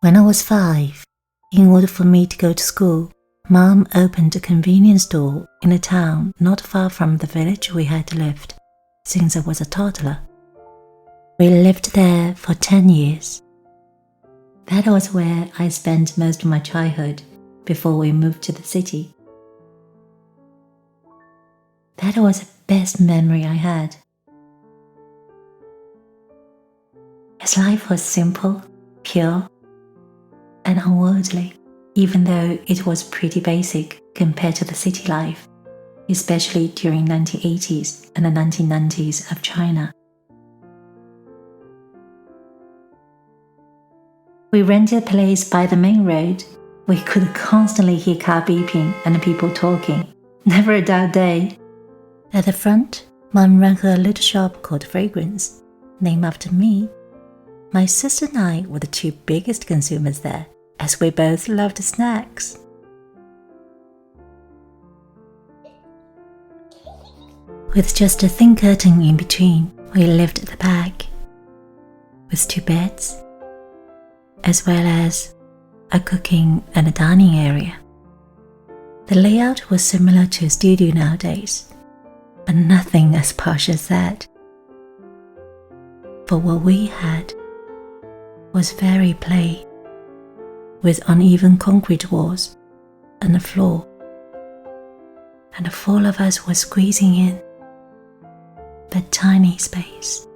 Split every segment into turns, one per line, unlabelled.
When I was 5, in order for me to go to school, Mom opened a convenience store in a town not far from the village we had lived since I was a toddler. We lived there for 10 years. That was where I spent most of my childhood before we moved to the city. That was the best memory I had. As life was simple, pure, and unworldly, even though it was pretty basic compared to the city life, especially during 1980s and the 1990s of China. We rented a place by the main road. We could constantly hear car beeping and people talking. Never a dull day. At the front, Mom ran her little shop called Fragrance, named after me. My sister and I were the two biggest consumers there, as we both loved snacks. With just a thin curtain in between, we lived at the back, with 2 beds, as well as a cooking and a dining area. The layout was similar to a studio nowadays, but nothing as posh as that. For what we had was very plain, with uneven concrete walls and a floor, and the 4 of us were squeezing in that tiny space.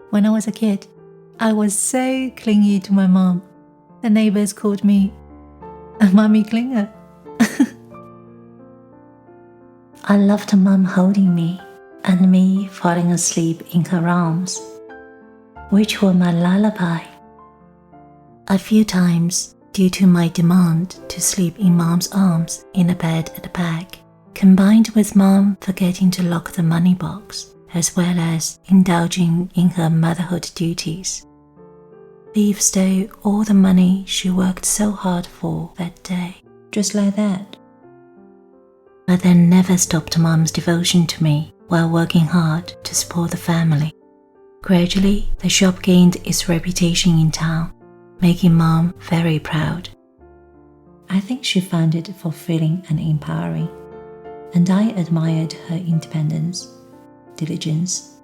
When I was a kid, I was so clingy to my mom. The neighbors called me a mommy clinger. I loved Mom holding me and me falling asleep in her arms, which were my lullaby. A few times, due to my demand to sleep in Mom's arms in a bed at the back, combined with Mom forgetting to lock the money box, as well as indulging in her motherhood duties, Eve stole all the money she worked so hard for that day, just like that. But that never stopped Mom's devotion to me while working hard to support the family. Gradually, the shop gained its reputation in town, making Mom very proud. I think she found it fulfilling and empowering, and I admired her independence, diligence,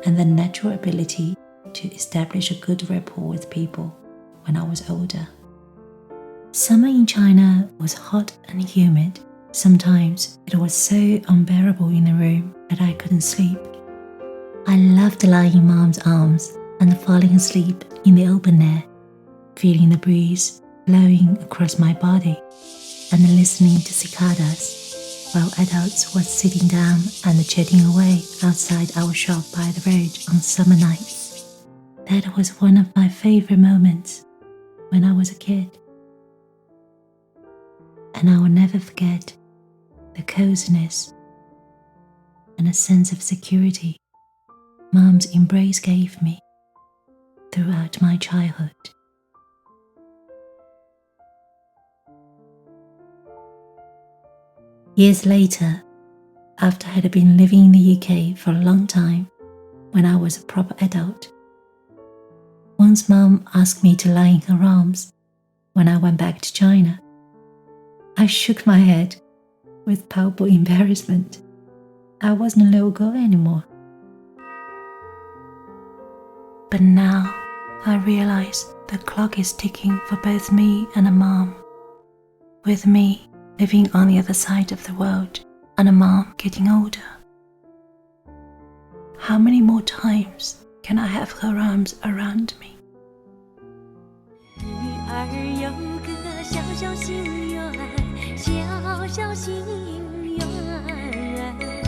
and the natural ability to establish a good rapport with people when I was older. Summer in China was hot and humid. Sometimes it was so unbearable in the room that I couldn't sleep. I loved lying in Mom's arms and falling asleep in the open air, feeling the breeze blowing across my body and listening to cicadas while adults were sitting down and chatting away outside our shop by the road on summer nights. That was one of my favorite moments when I was a kid. And I will never forget the coziness and a sense of security Mom's embrace gave me throughout my childhood. Years later, after I had been living in the UK for a long time, when I was a proper adult, once Mom asked me to lie in her arms when I went back to China. I shook my head with palpable embarrassment. I wasn't a little girl anymore. But now I realize the clock is ticking for both me and Mom, with me living on the other side of the world and Mom getting older. How many more times can I have her arms around me?
鱼儿有个小小心愿，小小心愿。